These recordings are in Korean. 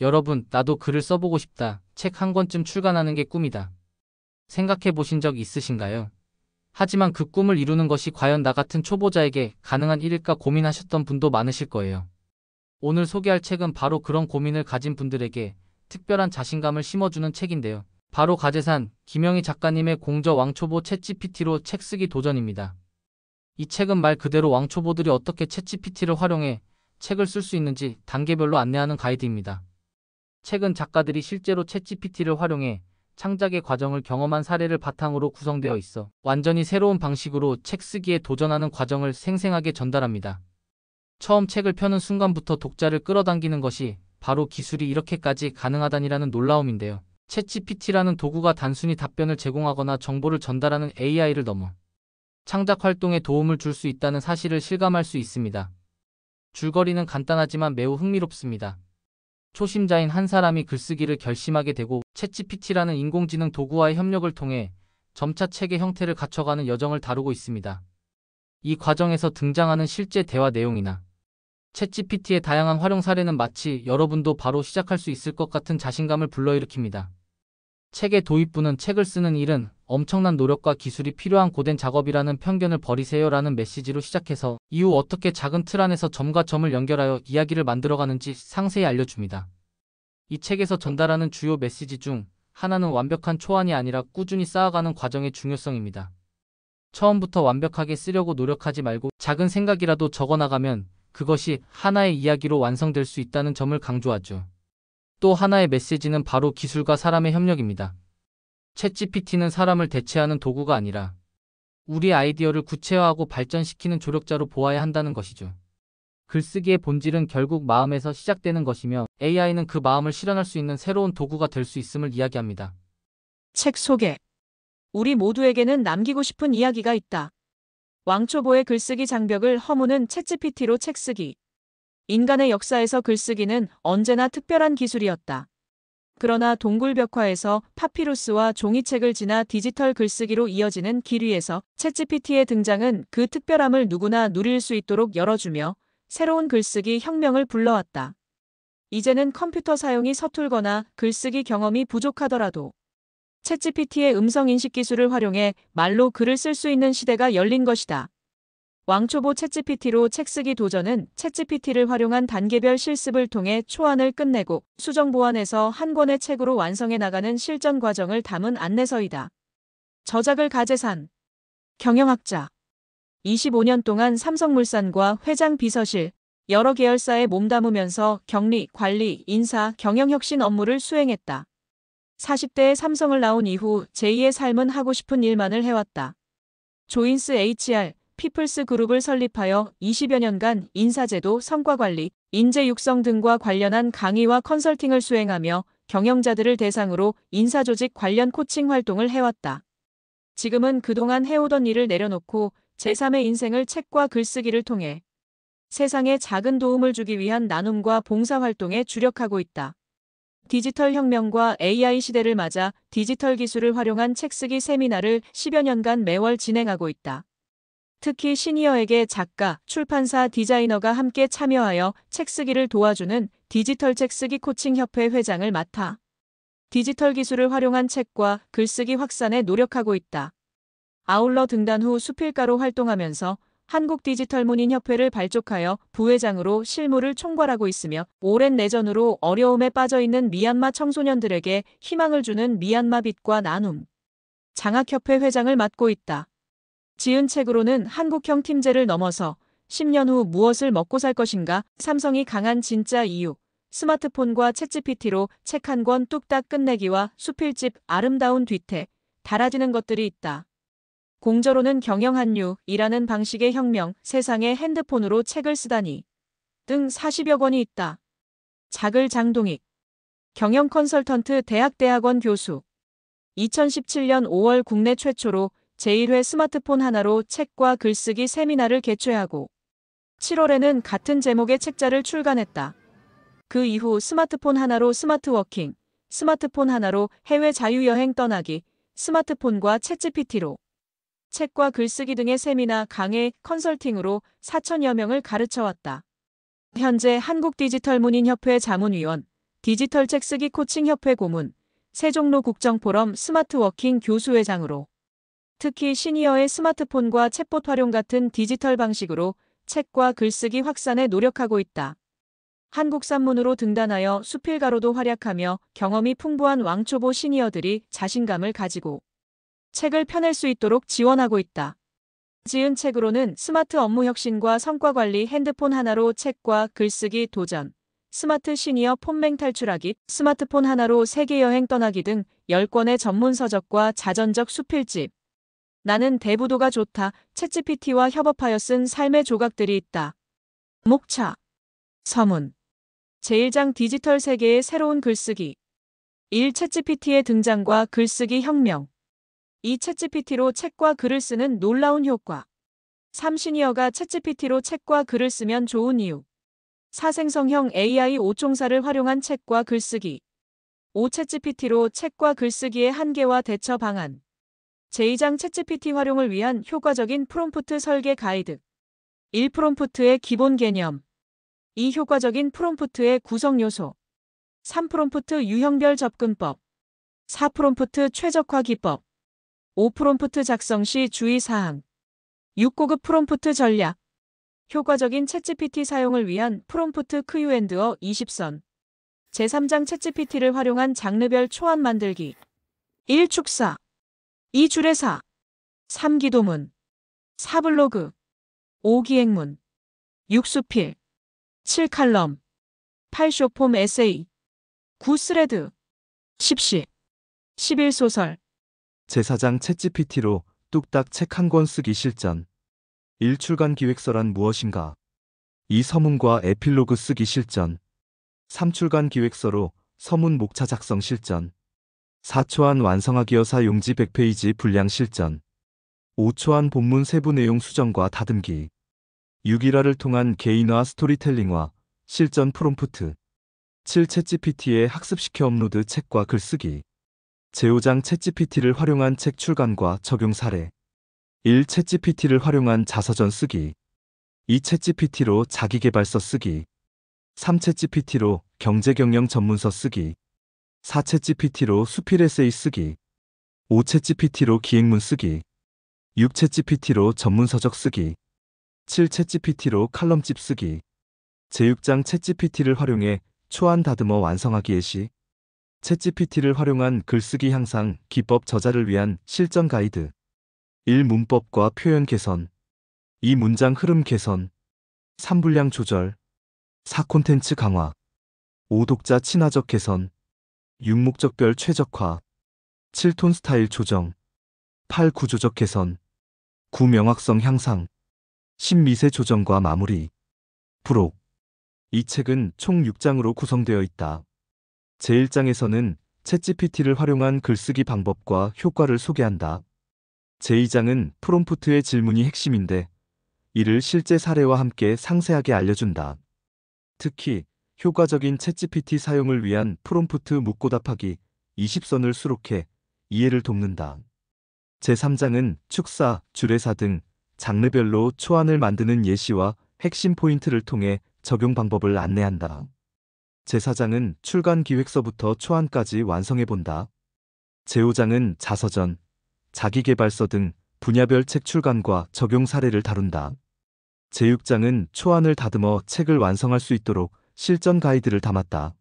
여러분, 나도 글을 써보고 싶다. 책 한 권쯤 출간하는 게 꿈이다. 생각해 보신 적 있으신가요? 하지만 그 꿈을 이루는 것이 과연 나 같은 초보자에게 가능한 일일까 고민하셨던 분도 많으실 거예요. 오늘 소개할 책은 바로 그런 고민을 가진 분들에게 특별한 자신감을 심어주는 책인데요. 바로 가제산 김영희 작가님의 공저 왕초보 챗GPT로 책 쓰기 도전입니다. 이 책은 말 그대로 왕초보들이 어떻게 챗GPT를 활용해 책을 쓸 수 있는지 단계별로 안내하는 가이드입니다. 책은 작가들이 실제로 챗GPT를 활용해 창작의 과정을 경험한 사례를 바탕으로 구성되어 있어 완전히 새로운 방식으로 책 쓰기에 도전하는 과정을 생생하게 전달합니다. 처음 책을 펴는 순간부터 독자를 끌어당기는 것이 바로 기술이 이렇게까지 가능하다니라는 놀라움인데요. 챗GPT라는 도구가 단순히 답변을 제공하거나 정보를 전달하는 AI를 넘어 창작 활동에 도움을 줄 수 있다는 사실을 실감할 수 있습니다. 줄거리는 간단하지만 매우 흥미롭습니다. 초심자인 한 사람이 글쓰기를 결심하게 되고 챗GPT라는 인공지능 도구와의 협력을 통해 점차 책의 형태를 갖춰가는 여정을 다루고 있습니다. 이 과정에서 등장하는 실제 대화 내용이나 챗GPT의 다양한 활용 사례는 마치 여러분도 바로 시작할 수 있을 것 같은 자신감을 불러일으킵니다. 책의 도입부는 책을 쓰는 일은 엄청난 노력과 기술이 필요한 고된 작업이라는 편견을 버리세요라는 메시지로 시작해서 이후 어떻게 작은 틀 안에서 점과 점을 연결하여 이야기를 만들어가는지 상세히 알려줍니다. 이 책에서 전달하는 주요 메시지 중 하나는 완벽한 초안이 아니라 꾸준히 쌓아가는 과정의 중요성입니다. 처음부터 완벽하게 쓰려고 노력하지 말고 작은 생각이라도 적어나가면 그것이 하나의 이야기로 완성될 수 있다는 점을 강조하죠. 또 하나의 메시지는 바로 기술과 사람의 협력입니다. 챗GPT는 사람을 대체하는 도구가 아니라 우리의 아이디어를 구체화하고 발전시키는 조력자로 보아야 한다는 것이죠. 글쓰기의 본질은 결국 마음에서 시작되는 것이며 AI는 그 마음을 실현할 수 있는 새로운 도구가 될 수 있음을 이야기합니다. 책 소개. 우리 모두에게는 남기고 싶은 이야기가 있다. 왕초보의 글쓰기 장벽을 허무는 챗GPT로 책 쓰기. 인간의 역사에서 글쓰기는 언제나 특별한 기술이었다. 그러나 동굴벽화에서 파피루스와 종이책을 지나 디지털 글쓰기로 이어지는 길 위에서 챗GPT의 등장은 그 특별함을 누구나 누릴 수 있도록 열어주며 새로운 글쓰기 혁명을 불러왔다. 이제는 컴퓨터 사용이 서툴거나 글쓰기 경험이 부족하더라도 챗GPT의 음성인식 기술을 활용해 말로 글을 쓸 수 있는 시대가 열린 것이다. 왕초보 챗GPT로 책 쓰기 도전은 챗GPT를 활용한 단계별 실습을 통해 초안을 끝내고 수정 보완해서 한 권의 책으로 완성해 나가는 실전 과정을 담은 안내서이다. 저작을 가제산. 경영학자. 25년 동안 삼성물산과 회장 비서실, 여러 계열사에 몸담으면서 격리, 관리, 인사, 경영혁신 업무를 수행했다. 40대에 삼성을 나온 이후 제2의 삶은 하고 싶은 일만을 해왔다. 조인스 HR, 피플스 그룹을 설립하여 20여 년간 인사제도, 성과관리, 인재 육성 등과 관련한 강의와 컨설팅을 수행하며 경영자들을 대상으로 인사조직 관련 코칭 활동을 해왔다. 지금은 그동안 해오던 일을 내려놓고 제3의 인생을 책과 글쓰기를 통해 세상에 작은 도움을 주기 위한 나눔과 봉사활동에 주력하고 있다. 디지털 혁명과 AI 시대를 맞아 디지털 기술을 활용한 책쓰기 세미나를 10여 년간 매월 진행하고 있다. 특히 시니어에게 작가, 출판사, 디자이너가 함께 참여하여 책쓰기를 도와주는 디지털 책쓰기 코칭 협회 회장을 맡아 디지털 기술을 활용한 책과 글쓰기 확산에 노력하고 있다. 아울러 등단 후 수필가로 활동하면서 한국디지털문인협회를 발족하여 부회장으로 실무를 총괄하고 있으며 오랜 내전으로 어려움에 빠져있는 미얀마 청소년들에게 희망을 주는 미얀마 빛과 나눔 장학협회 회장을 맡고 있다. 지은 책으로는 한국형 팀제를 넘어서 10년 후 무엇을 먹고 살 것인가, 삼성이 강한 진짜 이유, 스마트폰과 챗GPT로 책 한 권 뚝딱 끝내기와 수필집 아름다운 뒤태, 달아지는 것들이 있다. 공저로는 경영한류이라는 방식의 혁명, 세상에 핸드폰으로 책을 쓰다니 등 40여 권이 있다. 작을 장동익, 경영 컨설턴트 대학대학원 교수. 2017년 5월 국내 최초로 제1회 스마트폰 하나로 책과 글쓰기 세미나를 개최하고 7월에는 같은 제목의 책자를 출간했다. 그 이후 스마트폰 하나로 스마트워킹, 스마트폰 하나로 해외 자유여행 떠나기, 스마트폰과 챗GPT로 책과 글쓰기 등의 세미나, 강의, 컨설팅으로 4천여 명을 가르쳐왔다. 현재 한국디지털문인협회 자문위원, 디지털 책쓰기 코칭협회 고문, 세종로 국정포럼 스마트워킹 교수회장으로 특히 시니어의 스마트폰과 챗봇 활용 같은 디지털 방식으로 책과 글쓰기 확산에 노력하고 있다. 한국산문으로 등단하여 수필가로도 활약하며 경험이 풍부한 왕초보 시니어들이 자신감을 가지고 책을 펴낼 수 있도록 지원하고 있다. 지은 책으로는 스마트 업무 혁신과 성과 관리, 핸드폰 하나로 책과 글쓰기 도전, 스마트 시니어 폰맹 탈출하기, 스마트폰 하나로 세계 여행 떠나기 등 10권의 전문 서적과 자전적 수필집, 나는 대부도가 좋다, 챗GPT와 협업하여 쓴 삶의 조각들이 있다. 목차, 서문, 제1장 디지털 세계의 새로운 글쓰기. 1. 챗GPT의 등장과 글쓰기 혁명. 2. 챗GPT로 책과 글을 쓰는 놀라운 효과. 3. 시니어가 챗GPT로 책과 글을 쓰면 좋은 이유. 4. 생성형 AI 5총사를 활용한 책과 글쓰기. 5. 챗GPT로 책과 글쓰기의 한계와 대처 방안. 제2장 챗GPT 활용을 위한 효과적인 프롬프트 설계 가이드. 1. 프롬프트의 기본 개념. 2. 효과적인 프롬프트의 구성 요소. 3. 프롬프트 유형별 접근법. 4. 프롬프트 최적화 기법. 5. 프롬프트 작성 시 주의사항. 6. 고급 프롬프트 전략. 효과적인 챗GPT 사용을 위한 프롬프트 Q&A 20선. 제3장 챗GPT를 활용한 장르별 초안 만들기. 1. 축사. 2. 주례사. 3. 기도문. 4. 블로그. 5. 기행문. 6. 수필. 7. 칼럼. 8. 쇼폼 에세이. 9. 스레드. 10시. 11. 소설. 제4장 챗GPT로 뚝딱 책 한 권 쓰기 실전. 1. 출간 기획서란 무엇인가? 2. 서문과 에필로그 쓰기 실전. 3. 출간 기획서로 서문 목차 작성 실전. 4. 초안 완성하기 여사 용지 100페이지 분량 실전. 5. 초안 본문 세부 내용 수정과 다듬기. 6. 일화를 통한 개인화 스토리텔링과 실전 프롬프트. 7. 챗GPT에 학습시켜 업로드 책과 글쓰기. 제5장 챗GPT를 활용한 책 출간과 적용 사례. 1. 챗GPT를 활용한 자서전 쓰기. 2. 챗GPT로 자기계발서 쓰기. 3. 챗GPT로 경제경영 전문서 쓰기. 4. 챗GPT로 수필 에세이 쓰기. 5. 챗GPT로 기행문 쓰기. 6. 챗GPT로 전문서적 쓰기. 7. 챗GPT로 칼럼집 쓰기. 제6장 챗GPT를 활용해 초안 다듬어 완성하기 예시. 챗GPT를 활용한 글쓰기 향상 기법 저자를 위한 실전 가이드. 1. 문법과 표현 개선. 2. 문장 흐름 개선. 3. 분량 조절. 4. 콘텐츠 강화. 5. 독자 친화적 개선. 6. 목적별 최적화. 7. 톤 스타일 조정. 8. 구조적 개선. 9. 명확성 향상. 10. 미세 조정과 마무리. 부록. 이 책은 총 6장으로 구성되어 있다. 제1장에서는 챗GPT를 활용한 글쓰기 방법과 효과를 소개한다. 제2장은 프롬프트의 질문이 핵심인데 이를 실제 사례와 함께 상세하게 알려준다. 특히 효과적인 챗GPT 사용을 위한 프롬프트 묻고 답하기 20선을 수록해 이해를 돕는다. 제3장은 축사, 주례사 등 장르별로 초안을 만드는 예시와 핵심 포인트를 통해 적용 방법을 안내한다. 제4장은 출간 기획서부터 초안까지 완성해본다. 제5장은 자서전, 자기계발서 등 분야별 책 출간과 적용 사례를 다룬다. 제6장은 초안을 다듬어 책을 완성할 수 있도록 실전 가이드를 담았다.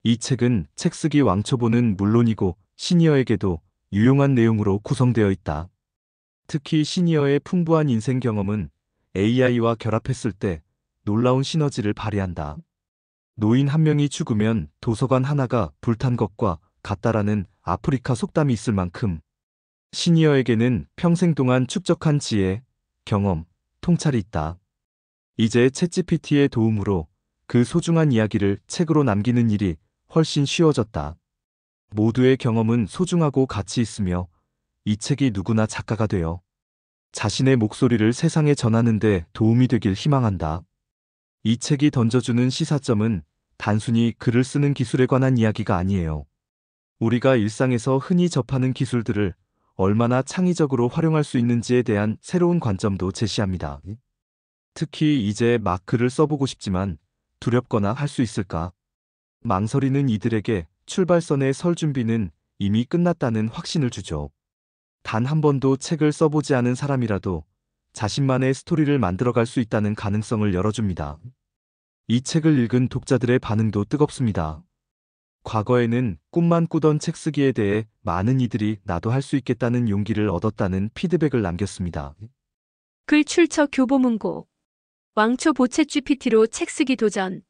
이 책은 책쓰기 왕초보는 물론이고 시니어에게도 유용한 내용으로 구성되어 있다. 특히 시니어의 풍부한 인생 경험은 AI와 결합했을 때 놀라운 시너지를 발휘한다. 노인 한 명이 죽으면 도서관 하나가 불탄 것과 같다라는 아프리카 속담이 있을 만큼 시니어에게는 평생 동안 축적한 지혜, 경험, 통찰이 있다. 이제 챗GPT의 도움으로 그 소중한 이야기를 책으로 남기는 일이 훨씬 쉬워졌다. 모두의 경험은 소중하고 가치 있으며 이 책이 누구나 작가가 되어 자신의 목소리를 세상에 전하는 데 도움이 되길 희망한다. 이 책이 던져주는 시사점은 단순히 글을 쓰는 기술에 관한 이야기가 아니에요. 우리가 일상에서 흔히 접하는 기술들을 얼마나 창의적으로 활용할 수 있는지에 대한 새로운 관점도 제시합니다. 특히 이제 막 글을 써보고 싶지만 두렵거나 할 수 있을까? 망설이는 이들에게 출발선에 설 준비는 이미 끝났다는 확신을 주죠. 단 한 번도 책을 써보지 않은 사람이라도 자신만의 스토리를 만들어갈 수 있다는 가능성을 열어줍니다. 이 책을 읽은 독자들의 반응도 뜨겁습니다. 과거에는 꿈만 꾸던 책 쓰기에 대해 많은 이들이 나도 할 수 있겠다는 용기를 얻었다는 피드백을 남겼습니다. 글 출처 교보문고. 왕초 보챗 GPT로 책 쓰기 도전.